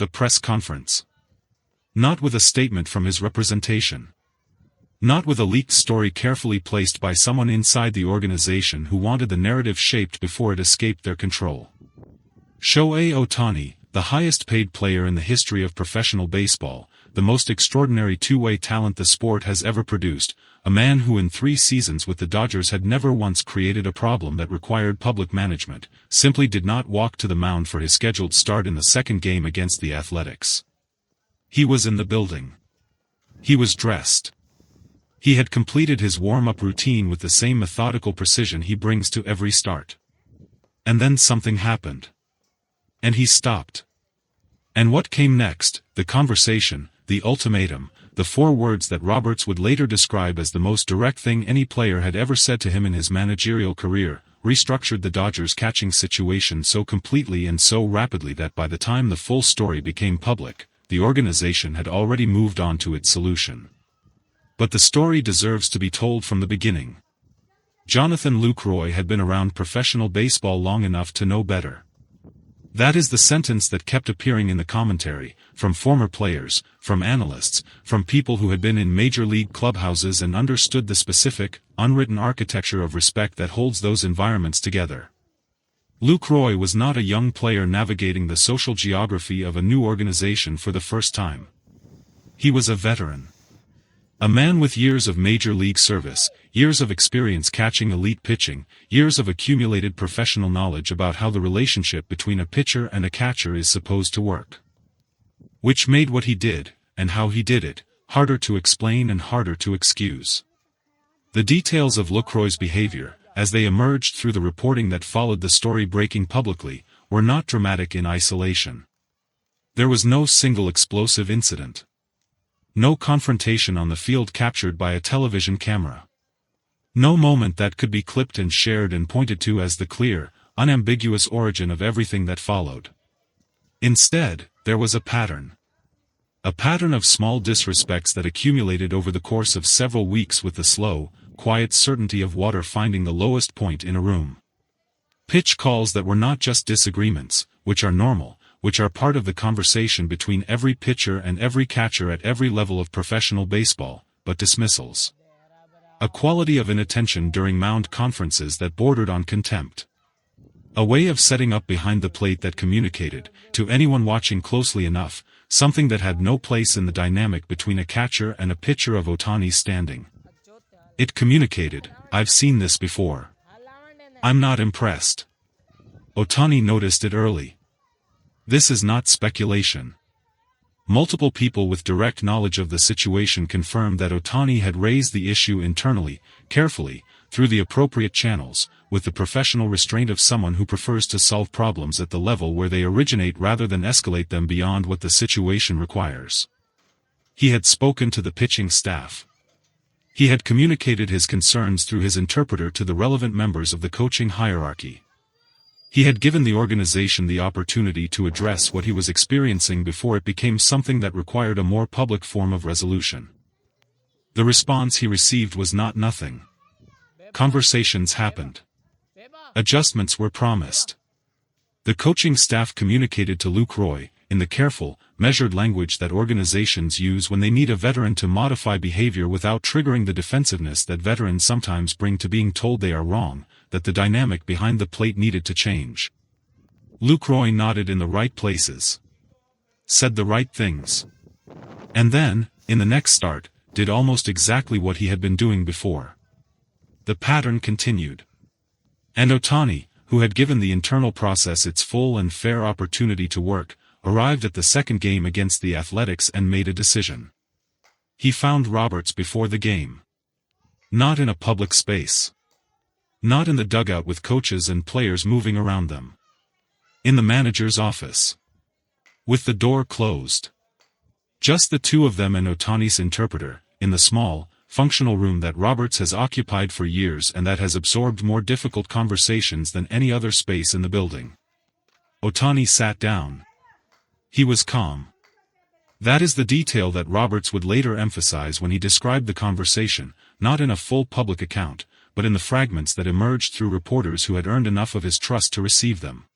the press conference. Not with a statement from his representation. Not with a leaked story carefully placed by someone inside the organization who wanted the narrative shaped before it escaped their control. Shohei Ohtani, the highest-paid player in the history of professional baseball, the most extraordinary two-way talent the sport has ever produced, a man who in 3 seasons with the Dodgers had never once created a problem that required public management, simply did not walk to the mound for his scheduled start in the second game against the Athletics. He was in the building. He was dressed. He had completed his warm-up routine with the same methodical precision he brings to every start. And then something happened. And he stopped. And what came next, the conversation, the ultimatum, the 4 words that Roberts would later describe as the most direct thing any player had ever said to him in his managerial career, restructured the Dodgers' catching situation so completely and so rapidly that by the time the full story became public, the organization had already moved on to its solution. But the story deserves to be told from the beginning. Jonathan Lucroy had been around professional baseball long enough to know better. That is the sentence that kept appearing in the commentary, from former players, from analysts, from people who had been in major league clubhouses and understood the specific, unwritten architecture of respect that holds those environments together. Lucroy was not a young player navigating the social geography of a new organization for the first time. He was a veteran. A man with years of major league service, years of experience catching elite pitching, years of accumulated professional knowledge about how the relationship between a pitcher and a catcher is supposed to work. Which made what he did, and how he did it, harder to explain and harder to excuse. The details of Lucroy's behavior, as they emerged through the reporting that followed the story breaking publicly, were not dramatic in isolation. There was no single explosive incident. No confrontation on the field captured by a television camera. No moment that could be clipped and shared and pointed to as the clear, unambiguous origin of everything that followed. Instead, there was a pattern. A pattern of small disrespects that accumulated over the course of several weeks with the slow, quiet certainty of water finding the lowest point in a room. Pitch calls that were not just disagreements, which are normal, which are part of the conversation between every pitcher and every catcher at every level of professional baseball, but dismissals. A quality of inattention during mound conferences that bordered on contempt. A way of setting up behind the plate that communicated, to anyone watching closely enough, something that had no place in the dynamic between a catcher and a pitcher of Ohtani's standing. It communicated, "I've seen this before. I'm not impressed." Ohtani noticed it early. This is not speculation. Multiple people with direct knowledge of the situation confirmed that Ohtani had raised the issue internally, carefully, through the appropriate channels, with the professional restraint of someone who prefers to solve problems at the level where they originate rather than escalate them beyond what the situation requires. He had spoken to the pitching staff. He had communicated his concerns through his interpreter to the relevant members of the coaching hierarchy. He had given the organization the opportunity to address what he was experiencing before it became something that required a more public form of resolution. The response he received was not nothing. Conversations happened. Adjustments were promised. The coaching staff communicated to Lucroy, in the careful, measured language that organizations use when they need a veteran to modify behavior without triggering the defensiveness that veterans sometimes bring to being told they are wrong, that the dynamic behind the plate needed to change. Lucroy nodded in the right places. Said the right things. And then, in the next start, did almost exactly what he had been doing before. The pattern continued. And Ohtani, who had given the internal process its full and fair opportunity to work, arrived at the second game against the Athletics and made a decision. He found Roberts before the game. Not in a public space. Not in the dugout with coaches and players moving around them. In the manager's office. With the door closed. Just the two of them and Ohtani's interpreter, in the small, functional room that Roberts has occupied for years and that has absorbed more difficult conversations than any other space in the building. Ohtani sat down. He was calm. That is the detail that Roberts would later emphasize when he described the conversation, not in a full public account, but in the fragments that emerged through reporters who had earned enough of his trust to receive them.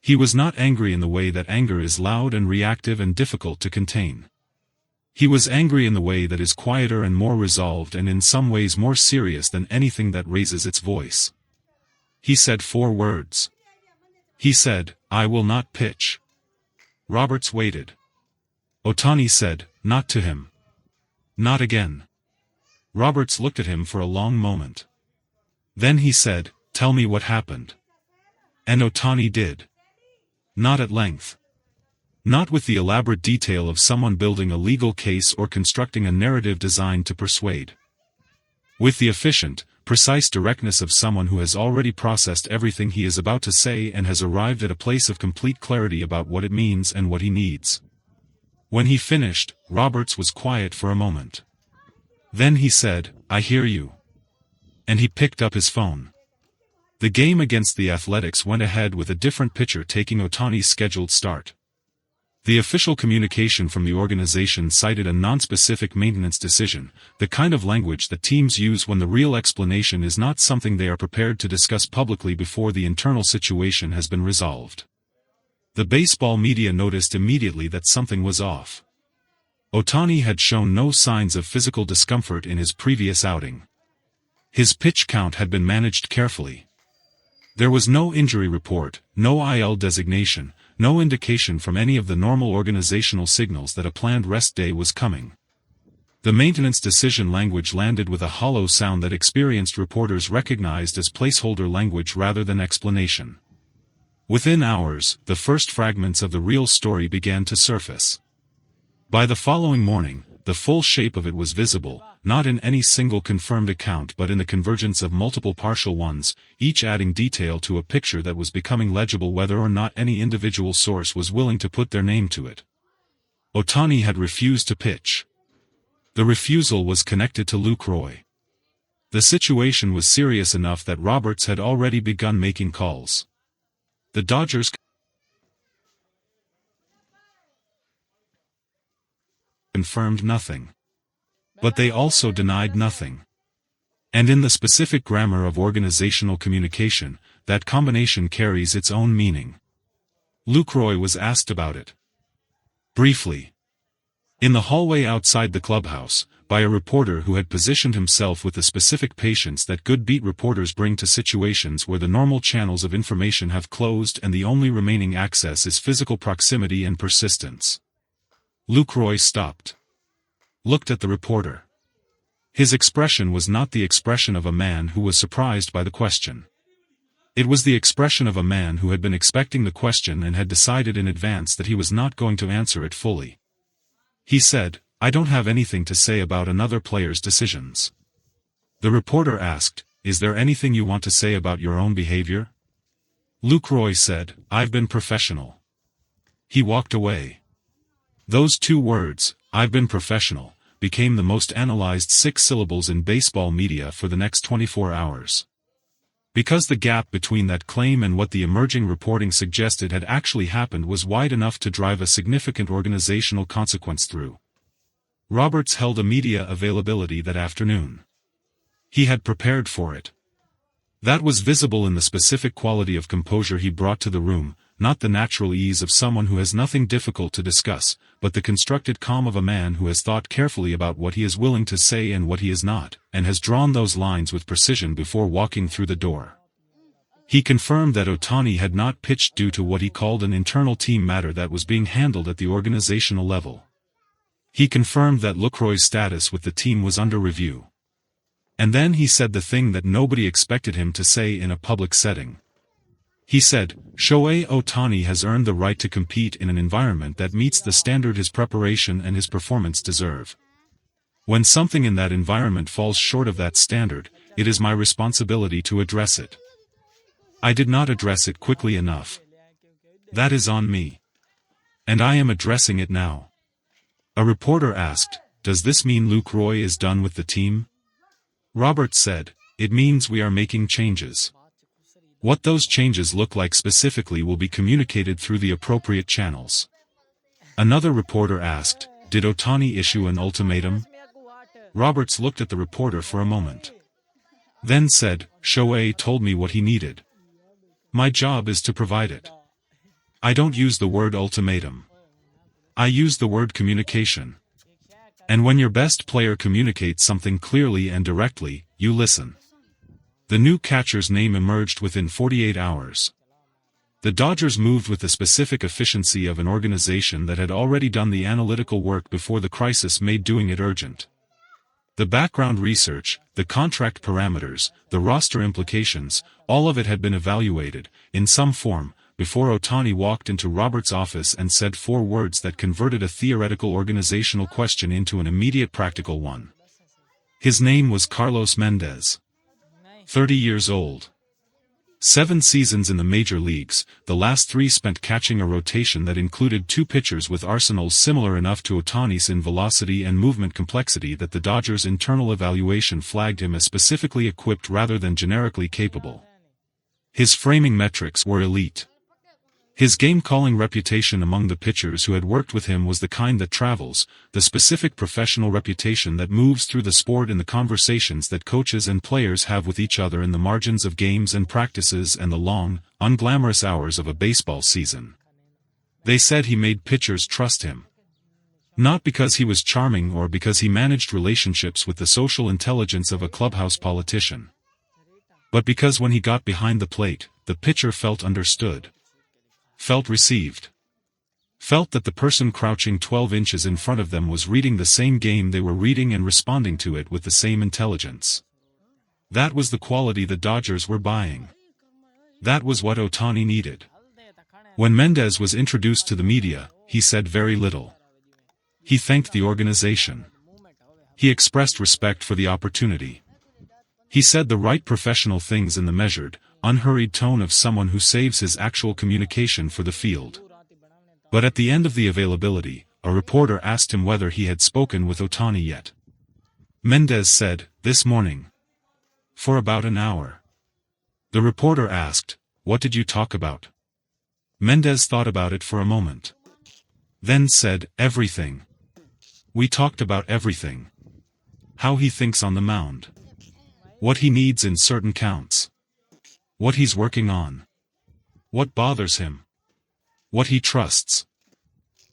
He was not angry in the way that anger is loud and reactive and difficult to contain. He was angry in the way that is quieter and more resolved and in some ways more serious than anything that raises its voice. He said 4 words. He said, "I will not pitch." Roberts waited. Ohtani said, "Not to him. Not again." Roberts looked at him for a long moment. Then he said, "Tell me what happened." And Ohtani did. Not at length. Not with the elaborate detail of someone building a legal case or constructing a narrative designed to persuade. With the efficient, precise directness of someone who has already processed everything he is about to say and has arrived at a place of complete clarity about what it means and what he needs. When he finished, Roberts was quiet for a moment. Then he said, "I hear you." And he picked up his phone. The game against the Athletics went ahead with a different pitcher taking Ohtani's scheduled start. The official communication from the organization cited a non-specific maintenance decision, the kind of language that teams use when the real explanation is not something they are prepared to discuss publicly before the internal situation has been resolved. The baseball media noticed immediately that something was off. Ohtani had shown no signs of physical discomfort in his previous outing. His pitch count had been managed carefully. There was no injury report, no IL designation, no indication from any of the normal organizational signals that a planned rest day was coming. The maintenance decision language landed with a hollow sound that experienced reporters recognized as placeholder language rather than explanation. Within hours, the first fragments of the real story began to surface. By the following morning, the full shape of it was visible, not in any single confirmed account but in the convergence of multiple partial ones, each adding detail to a picture that was becoming legible whether or not any individual source was willing to put their name to it. Ohtani had refused to pitch. The refusal was connected to Lucroy. The situation was serious enough that Roberts had already begun making calls. The Dodgers confirmed nothing. But they also denied nothing. And in the specific grammar of organizational communication, that combination carries its own meaning. Lucroy was asked about it. Briefly. In the hallway outside the clubhouse, by a reporter who had positioned himself with the specific patience that good beat reporters bring to situations where the normal channels of information have closed and the only remaining access is physical proximity and persistence. Lucroy stopped. Looked at the reporter. His expression was not the expression of a man who was surprised by the question. It was the expression of a man who had been expecting the question and had decided in advance that he was not going to answer it fully. He said, "I don't have anything to say about another player's decisions." The reporter asked, "Is there anything you want to say about your own behavior?" Lucroy said, "I've been professional." He walked away. Those 2 words, "I've been professional," became the most analyzed 6 syllables in baseball media for the next 24 hours. Because the gap between that claim and what the emerging reporting suggested had actually happened was wide enough to drive a significant organizational consequence through. Roberts held a media availability that afternoon. He had prepared for it. That was visible in the specific quality of composure he brought to the room, not the natural ease of someone who has nothing difficult to discuss, but the constructed calm of a man who has thought carefully about what he is willing to say and what he is not, and has drawn those lines with precision before walking through the door. He confirmed that Ohtani had not pitched due to what he called an internal team matter that was being handled at the organizational level. He confirmed that Lucroy's status with the team was under review. And then he said the thing that nobody expected him to say in a public setting. He said, "Shohei Ohtani has earned the right to compete in an environment that meets the standard his preparation and his performance deserve. When something in that environment falls short of that standard, it is my responsibility to address it. I did not address it quickly enough. That is on me. And I am addressing it now." A reporter asked, "Does this mean Lucroy is done with the team?" Roberts said, "It means we are making changes. What those changes look like specifically will be communicated through the appropriate channels." Another reporter asked, "Did Ohtani issue an ultimatum?" Roberts looked at the reporter for a moment. Then said, "Shohei told me what he needed. My job is to provide it. I don't use the word ultimatum. I use the word communication. And when your best player communicates something clearly and directly, you listen. The new catcher's name emerged within 48 hours. The Dodgers moved with the specific efficiency of an organization that had already done the analytical work before the crisis made doing it urgent. The background research, the contract parameters, the roster implications, all of it had been evaluated, in some form, before Ohtani walked into Robert's office and said 4 words that converted a theoretical organizational question into an immediate practical one. His name was Carlos Mendez. 30 years old. 7 seasons in the major leagues, the last 3 spent catching a rotation that included 2 pitchers with arsenals similar enough to Ohtani's in velocity and movement complexity that the Dodgers' internal evaluation flagged him as specifically equipped rather than generically capable. His framing metrics were elite. His game-calling reputation among the pitchers who had worked with him was the kind that travels, the specific professional reputation that moves through the sport in the conversations that coaches and players have with each other in the margins of games and practices and the long, unglamorous hours of a baseball season. They said he made pitchers trust him. Not because he was charming or because he managed relationships with the social intelligence of a clubhouse politician. But because when he got behind the plate, the pitcher felt understood. Felt received. Felt that the person crouching 12 inches in front of them was reading the same game they were reading and responding to it with the same intelligence. That was the quality the Dodgers were buying. That was what Ohtani needed. When Mendez was introduced to the media, he said very little. He thanked the organization. He expressed respect for the opportunity. He said the right professional things in the measured, unhurried tone of someone who saves his actual communication for the field. But at the end of the availability, a reporter asked him whether he had spoken with Ohtani yet. Mendez said, "This morning. For about an hour." The reporter asked, "What did you talk about?" Mendez thought about it for a moment. Then said, "Everything. We talked about everything. How he thinks on the mound. What he needs in certain counts. What he's working on. What bothers him. What he trusts.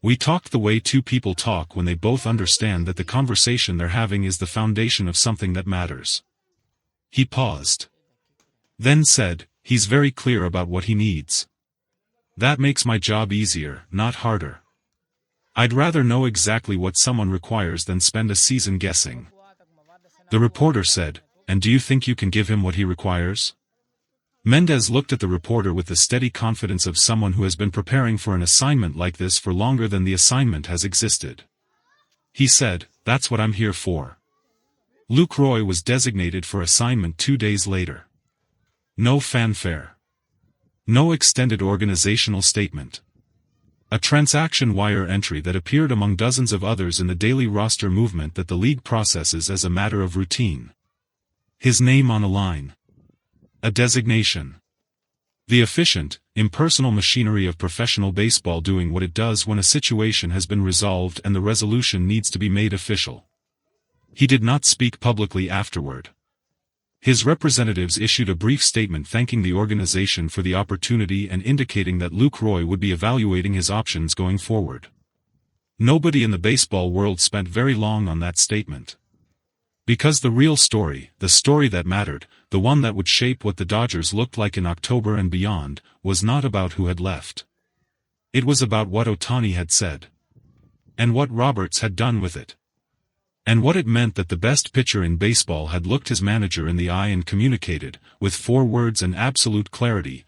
We talked the way 2 people talk when they both understand that the conversation they're having is the foundation of something that matters." He paused. Then said, "He's very clear about what he needs. That makes my job easier, not harder. I'd rather know exactly what someone requires than spend a season guessing." The reporter said, "And do you think you can give him what he requires?" Mendez looked at the reporter with the steady confidence of someone who has been preparing for an assignment like this for longer than the assignment has existed. He said, "That's what I'm here for." Lucroy was designated for assignment 2 days later. No fanfare. No extended organizational statement. A transaction wire entry that appeared among dozens of others in the daily roster movement that the league processes as a matter of routine. His name on a line. A designation. The efficient, impersonal machinery of professional baseball doing what it does when a situation has been resolved and the resolution needs to be made official. He did not speak publicly afterward. His representatives issued a brief statement thanking the organization for the opportunity and indicating that Lucroy would be evaluating his options going forward. Nobody in the baseball world spent very long on that statement. Because the real story, the story that mattered, the one that would shape what the Dodgers looked like in October and beyond, was not about who had left. It was about what Ohtani had said. And what Roberts had done with it. And what it meant that the best pitcher in baseball had looked his manager in the eye and communicated, with 4 words and absolute clarity,